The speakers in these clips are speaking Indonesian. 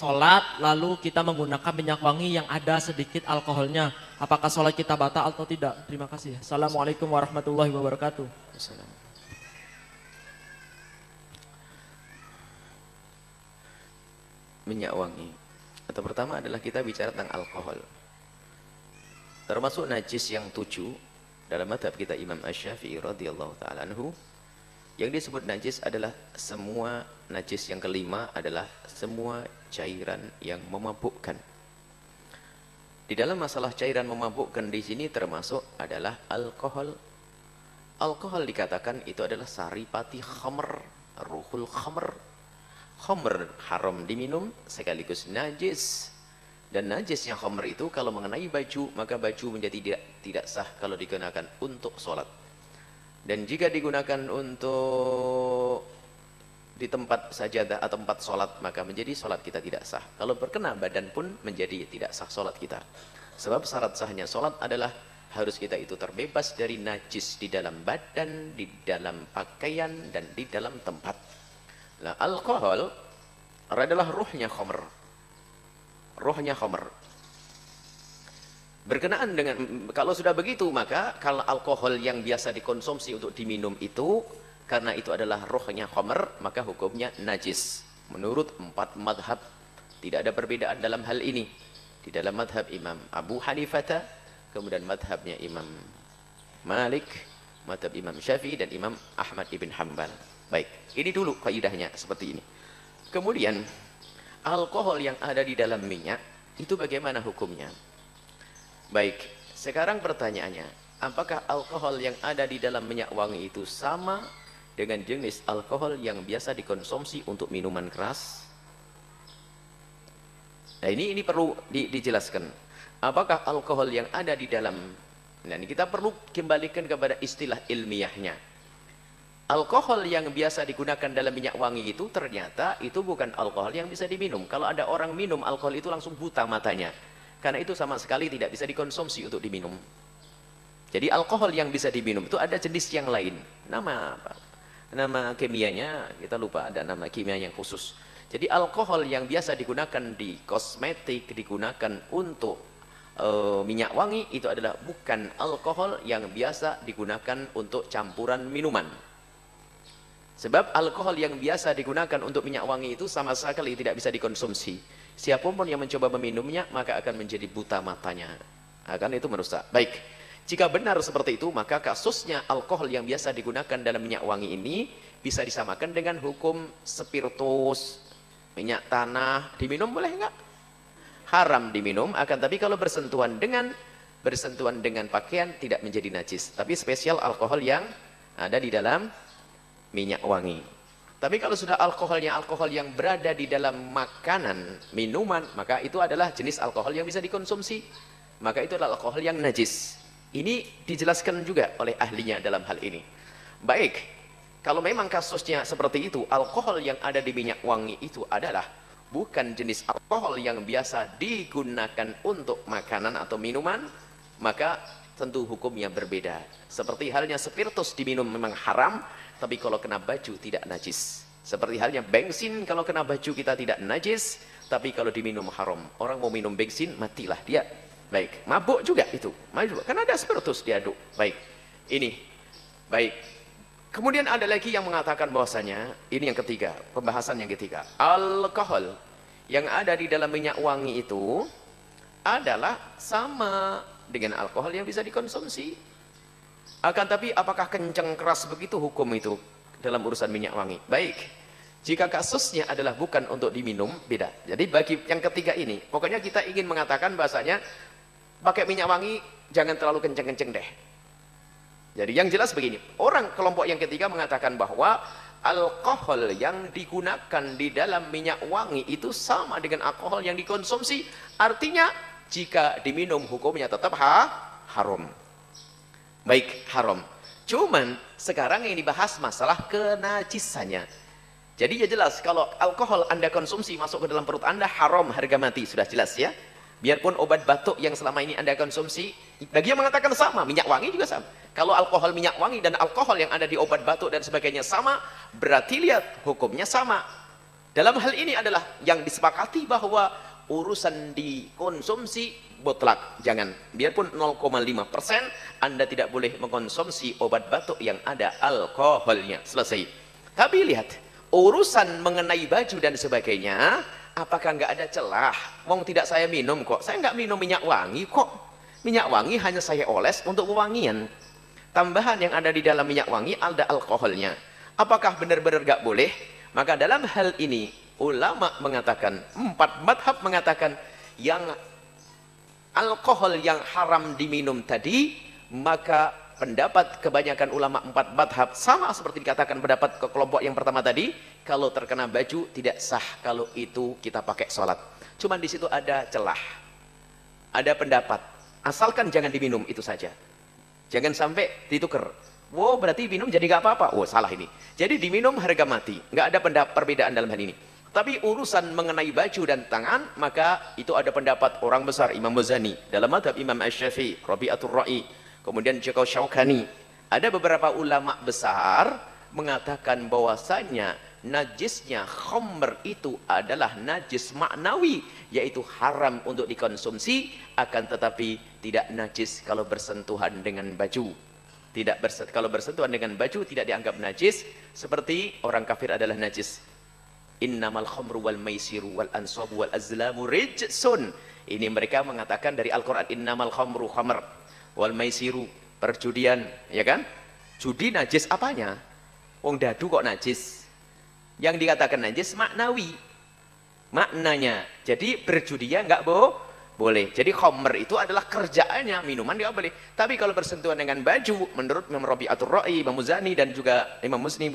sholat lalu kita menggunakan minyak wangi yang ada sedikit alkoholnya, apakah sholat kita batal atau tidak? Terima kasih. Assalamualaikum warahmatullahi wabarakatuh. Minyak wangi, atau pertama adalah kita bicara tentang alkohol, termasuk najis yang 7 dalam madhab kita Imam Asy-Syafi'i radhiyallahu ta'ala anhu. Yang disebut najis adalah semua najis. Yang kelima adalah semua cairan yang memabukkan. Di dalam masalah cairan memabukkan di sini termasuk adalah alkohol. Alkohol dikatakan itu adalah saripati khamr, ruhul khamr. Khamr haram diminum sekaligus najis. Dan najisnya khamr itu kalau mengenai baju, maka baju menjadi tidak sah kalau digunakan untuk sholat. Dan jika digunakan untuk di tempat sajadah atau tempat sholat, maka menjadi sholat kita tidak sah. Kalau berkena badan pun menjadi tidak sah sholat kita. Sebab syarat sahnya sholat adalah harus kita itu terbebas dari najis di dalam badan, di dalam pakaian, dan di dalam tempat. Nah, alkohol adalah ruhnya khamr. Ruhnya khamr. Berkenaan dengan, kalau sudah begitu, maka kalau alkohol yang biasa dikonsumsi untuk diminum itu, karena itu adalah ruhnya khamr, maka hukumnya najis. Menurut 4 madhab, tidak ada perbedaan dalam hal ini. Di dalam madhab Imam Abu Hanifah, kemudian madhabnya Imam Malik, madhab Imam Syafi'i, dan Imam Ahmad ibn Hanbal. Baik, ini dulu kaidahnya seperti ini. Kemudian, alkohol yang ada di dalam minyak, itu bagaimana hukumnya? Baik, sekarang pertanyaannya, apakah alkohol yang ada di dalam minyak wangi itu sama dengan jenis alkohol yang biasa dikonsumsi untuk minuman keras? Nah, ini perlu dijelaskan. Apakah alkohol yang ada di dalam, nah ini kita perlu kembalikan kepada istilah ilmiahnya. Alkohol yang biasa digunakan dalam minyak wangi itu ternyata itu bukan alkohol yang bisa diminum. Kalau ada orang minum alkohol itu langsung buta matanya. Karena itu sama sekali tidak bisa dikonsumsi untuk diminum. Jadi alkohol yang bisa diminum itu ada jenis yang lain. Nama apa? Nama kimianya kita lupa, ada nama kimia yang khusus. Jadi alkohol yang biasa digunakan di kosmetik, digunakan untuk minyak wangi, itu adalah bukan alkohol yang biasa digunakan untuk campuran minuman. Sebab alkohol yang biasa digunakan untuk minyak wangi itu sama sekali tidak bisa dikonsumsi. Siapapun yang mencoba meminumnya, maka akan menjadi buta matanya. Akan itu merusak. Baik, jika benar seperti itu, maka kasusnya alkohol yang biasa digunakan dalam minyak wangi ini bisa disamakan dengan hukum spiritus, minyak tanah. Diminum boleh enggak? Haram diminum, akan tapi kalau bersentuhan dengan pakaian tidak menjadi najis. Tapi spesial alkohol yang ada di dalam minyak wangi. Tapi kalau sudah alkoholnya alkohol yang berada di dalam makanan, minuman, maka itu adalah jenis alkohol yang bisa dikonsumsi. Maka itu adalah alkohol yang najis. Ini dijelaskan juga oleh ahlinya dalam hal ini. Baik, kalau memang kasusnya seperti itu, alkohol yang ada di minyak wangi itu adalah bukan jenis alkohol yang biasa digunakan untuk makanan atau minuman, maka tentu hukumnya berbeda. Seperti halnya spiritus diminum memang haram, tapi kalau kena baju tidak najis. Seperti halnya bensin, kalau kena baju kita tidak najis, tapi kalau diminum haram. Orang mau minum bensin, matilah dia. Baik, mabuk juga itu. Karena ada spiritus diaduk. Baik, ini. Baik. Kemudian ada lagi yang mengatakan bahwasanya, ini yang ketiga, pembahasan yang ketiga. Alkohol yang ada di dalam minyak wangi itu adalah sama dengan alkohol yang bisa dikonsumsi. Akan tapi apakah kencang keras begitu hukum itu dalam urusan minyak wangi? Baik, jika kasusnya adalah bukan untuk diminum, beda. Jadi bagi yang ketiga ini, pokoknya kita ingin mengatakan bahasanya pakai minyak wangi jangan terlalu kenceng-kenceng deh. Jadi yang jelas begini, orang kelompok yang ketiga mengatakan bahwa alkohol yang digunakan di dalam minyak wangi itu sama dengan alkohol yang dikonsumsi. Artinya jika diminum hukumnya tetap haram. Baik, haram. Cuman sekarang yang dibahas masalah kenajisannya. Jadi ya jelas kalau alkohol Anda konsumsi masuk ke dalam perut Anda haram, harga mati, sudah jelas ya. Biarpun obat batuk yang selama ini Anda konsumsi, bagi yang mengatakan sama, minyak wangi juga sama. Kalau alkohol minyak wangi dan alkohol yang ada di obat batuk dan sebagainya sama, berarti lihat hukumnya sama. Dalam hal ini adalah yang disepakati bahwa urusan dikonsumsi mutlak. Jangan, biarpun 0,5%, Anda tidak boleh mengkonsumsi obat batuk yang ada alkoholnya. Selesai. Tapi lihat, urusan mengenai baju dan sebagainya, apakah nggak ada celah? Wong tidak saya minum kok. Saya nggak minum minyak wangi kok. Minyak wangi hanya saya oles untuk pewangian. Tambahan yang ada di dalam minyak wangi ada alkoholnya. Apakah benar-benar nggak boleh? Maka dalam hal ini ulama mengatakan, 4 madhab mengatakan yang alkohol yang haram diminum tadi, maka pendapat kebanyakan ulama 4 madhab sama seperti dikatakan pendapat ke kelompok yang pertama tadi, kalau terkena baju tidak sah kalau itu kita pakai sholat. Cuman di situ ada celah, ada pendapat, asalkan jangan diminum itu saja, jangan sampai ditukar. Wow, berarti minum jadi gak apa-apa. Oh, salah ini. Jadi diminum harga mati. Nggak ada perbedaan dalam hal ini. Tapi urusan mengenai baju dan tangan, maka itu ada pendapat orang besar, Imam Muzani. Dalam madhab Imam Asy-Syafi'i, Rabi'atul Ra'i, kemudian juga Syaukani. Ada beberapa ulama besar mengatakan bahwasanya najisnya khamr itu adalah najis maknawi, yaitu haram untuk dikonsumsi, akan tetapi tidak najis kalau bersentuhan dengan baju. Kalau bersentuhan dengan baju tidak dianggap najis, seperti orang kafir adalah najis. Innamal khamru wal maisiru wal ansabu wal azlamu rijsun. Ini mereka mengatakan dari Al-Qur'an, innamal khamru khamr wal maisiru, perjudian, ya kan? Judi najis apanya? Wong dadu kok najis? Yang dikatakan najis maknawi. Maknanya. Jadi berjudia enggak boleh. Jadi khamr itu adalah kerjaannya, minuman dia boleh. Tapi kalau bersentuhan dengan baju, menurut Imam Rabi'atul Ra'i, Imam Muzani dan juga Imam Muslim,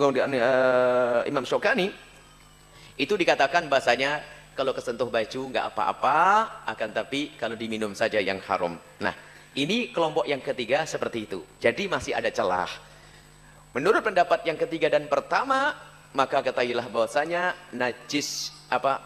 Imam Syaukani, itu dikatakan bahasanya kalau kesentuh baju nggak apa-apa, akan tapi kalau diminum saja yang haram. Nah, ini kelompok yang ketiga seperti itu. Jadi masih ada celah. Menurut pendapat yang ketiga dan pertama, maka ketahuilah bahwasanya najis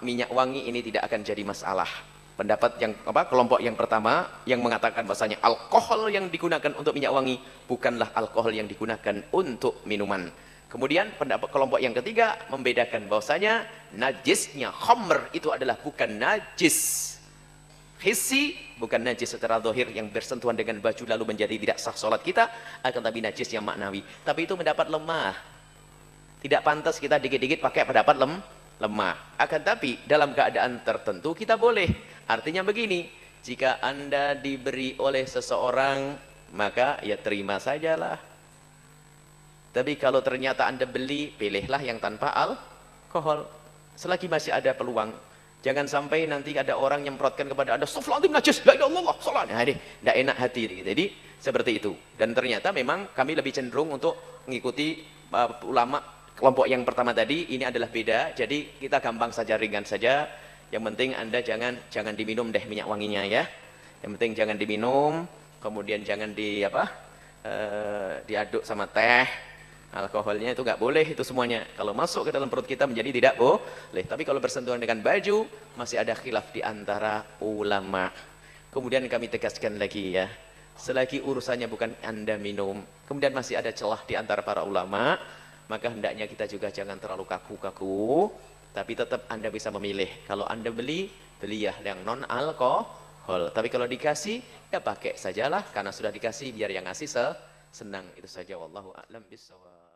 minyak wangi ini tidak akan jadi masalah. Pendapat yang kelompok yang pertama yang mengatakan bahwasanya alkohol yang digunakan untuk minyak wangi bukanlah alkohol yang digunakan untuk minuman. Kemudian pendapat kelompok yang ketiga membedakan bahwasanya najisnya khamr itu adalah bukan najis hissi, bukan najis secara zahir yang bersentuhan dengan baju lalu menjadi tidak sah salat kita, akan tapi najis yang maknawi. Tapi itu mendapat lemah. Tidak pantas kita dikit-dikit pakai pendapat lemah. Akan tapi dalam keadaan tertentu kita boleh. Artinya begini, jika Anda diberi oleh seseorang, maka ya terima sajalah. Tapi kalau ternyata Anda beli, pilihlah yang tanpa alkohol. Selagi masih ada peluang. Jangan sampai nanti ada orang nyemprotkan kepada Anda, "Astagfirullahaladzim, najis, la ilaha illallah, salat." Nah, tidak enak hati. Jadi seperti itu. Dan ternyata memang kami lebih cenderung untuk mengikuti ulama kelompok yang pertama tadi. Ini adalah beda. Jadi kita gampang saja, ringan saja. Yang penting Anda jangan diminum deh minyak wanginya ya. Yang penting jangan diminum, kemudian jangan diaduk sama teh. Alkoholnya itu nggak boleh, itu semuanya. Kalau masuk ke dalam perut kita menjadi tidak boleh. Tapi kalau bersentuhan dengan baju, masih ada khilaf di antara ulama. Kemudian kami tegaskan lagi ya, selagi urusannya bukan Anda minum, kemudian masih ada celah di antara para ulama, maka hendaknya kita juga jangan terlalu kaku-kaku. Tapi tetap Anda bisa memilih. Kalau Anda beli ya yang non alkohol. Tapi kalau dikasih, ya pakai sajalah. Karena sudah dikasih, biar yang ngasih senang. Itu saja. Wallahu a'lam bishawab.